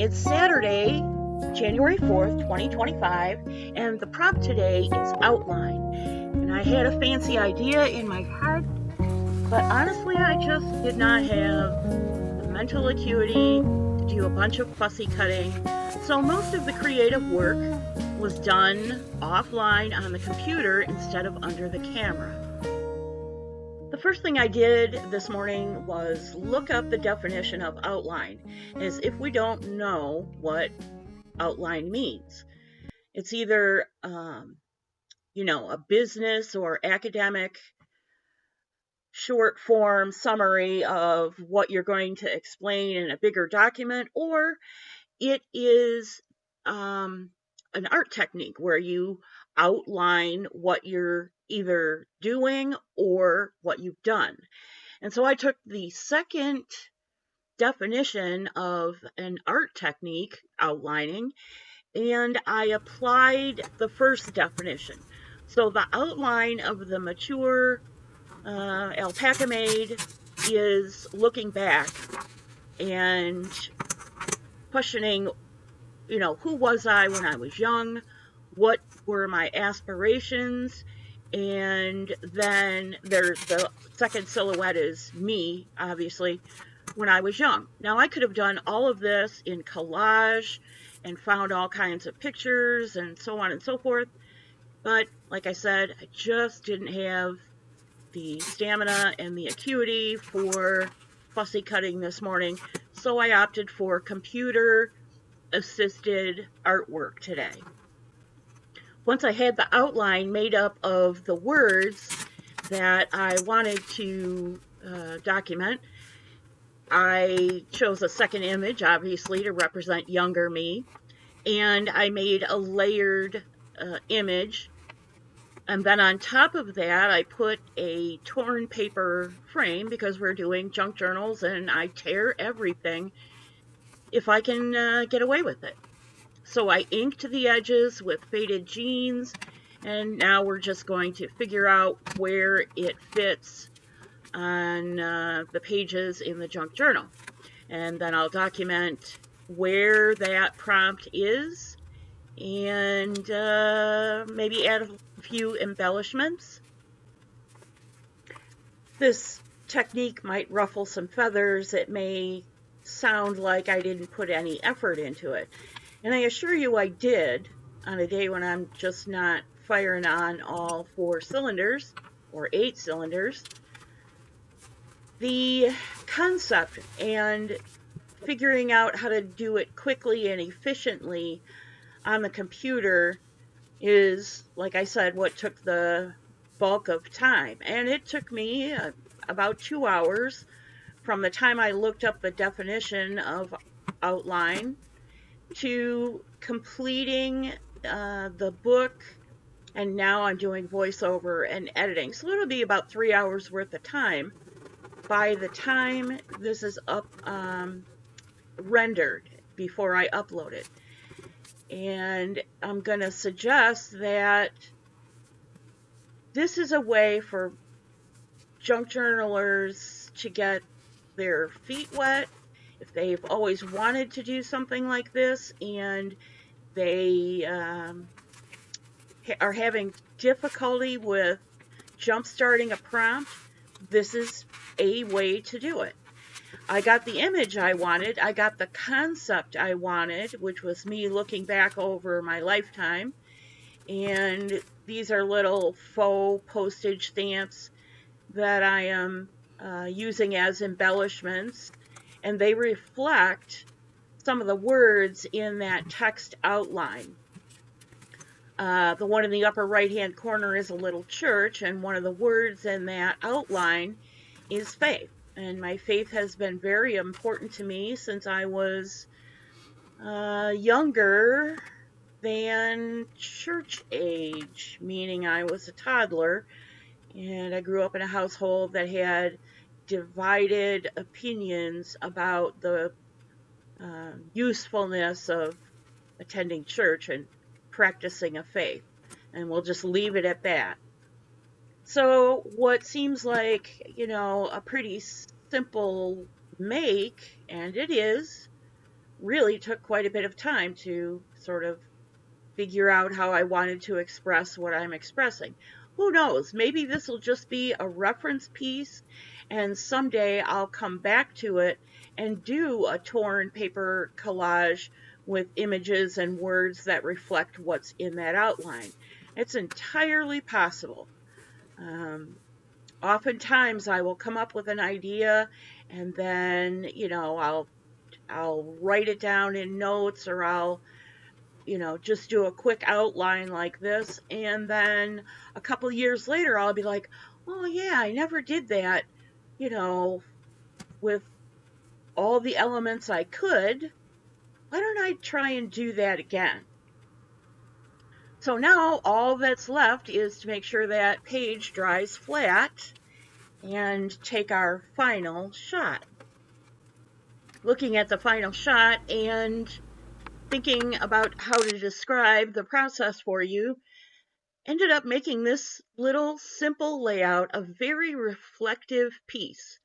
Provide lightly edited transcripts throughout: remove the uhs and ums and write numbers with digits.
It's Saturday, January 4th, 2025, and the prompt today is outline. And I had a fancy idea in my head, but honestly, I just did not have the mental acuity to do a bunch of fussy cutting. So most of the creative work was done offline on the computer instead of under the camera. The first thing I did this morning was look up the definition of outline, as if we don't know what outline means. It's either, a business or academic short form summary of what you're going to explain in a bigger document, or it is an art technique where you outline what you're either doing or what you've done. And so I took the second definition of an art technique, outlining, and I applied the first definition. So the outline of the mature Alpacamade is looking back and questioning, who was I when I was young? What were my aspirations? And then there's the second silhouette is me, obviously, when I was young. Now, I could have done all of this in collage and found all kinds of pictures and so on and so forth. But like I said, I just didn't have the stamina and the acuity for fussy cutting this morning. So I opted for computer assisted artwork today. Once I had the outline made up of the words that I wanted to document, I chose a second image, obviously, to represent younger me, and I made a layered image. And then on top of that, I put a torn paper frame because we're doing junk journals and I tear everything if I can get away with it. So I inked the edges with faded jeans, and now we're just going to figure out where it fits on the pages in the junk journal. And then I'll document where that prompt is and maybe add a few embellishments. This technique might ruffle some feathers. It may sound like I didn't put any effort into it. And I assure you I did on a day when I'm just not firing on all 4 cylinders or 8 cylinders. The concept and figuring out how to do it quickly and efficiently on the computer is, like I said, what took the bulk of time. And it took me about 2 hours from the time I looked up the definition of outline to completing the book, and now I'm doing voiceover and editing. So it'll be about 3 hours worth of time by the time this is up rendered before I upload it. And I'm going to suggest that this is a way for junk journalers to get their feet wet if they've always wanted to do something like this and they are having difficulty with jump starting a prompt. This is a way to do it. I got the image I wanted. I got the concept I wanted, which was me looking back over my lifetime. And these are little faux postage stamps that I am using as embellishments. And they reflect some of the words in that text outline. The one in the upper right-hand corner is a little church, and one of the words in that outline is faith. And my faith has been very important to me since I was younger than church age, meaning I was a toddler, and I grew up in a household that had divided opinions about the usefulness of attending church and practicing a faith. And we'll just leave it at that. So what seems like, a pretty simple make, and it is, really took quite a bit of time to sort of figure out how I wanted to express what I'm expressing. Who knows? Maybe this will just be a reference piece, and someday I'll come back to it and do a torn paper collage with images and words that reflect what's in that outline. It's entirely possible. Um, Oftentimes I will come up with an idea and then, I'll write it down in notes, or I'll just do a quick outline like this. And then a couple years later, I'll be like, oh, yeah, I never did that, you know, with all the elements I could. Why don't I try and do that again? So now all that's left is to make sure that page dries flat and take our final shot. Looking at the final shot and thinking about how to describe the process for you, ended up making this little simple layout a very reflective piece.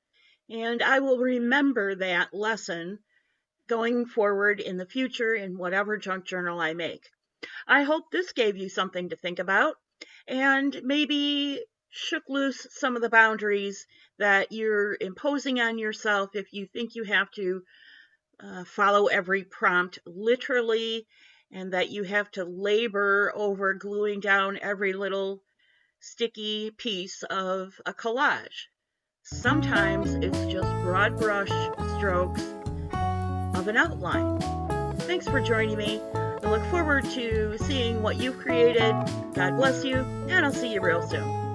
And I will remember that lesson going forward in the future in whatever junk journal I make. I hope this gave you something to think about and maybe shook loose some of the boundaries that you're imposing on yourself if you think you have to follow every prompt literally, and that you have to labor over gluing down every little sticky piece of a collage. Sometimes it's just broad brush strokes of an outline. Thanks for joining me. I look forward to seeing what you've created. God bless you, and I'll see you real soon.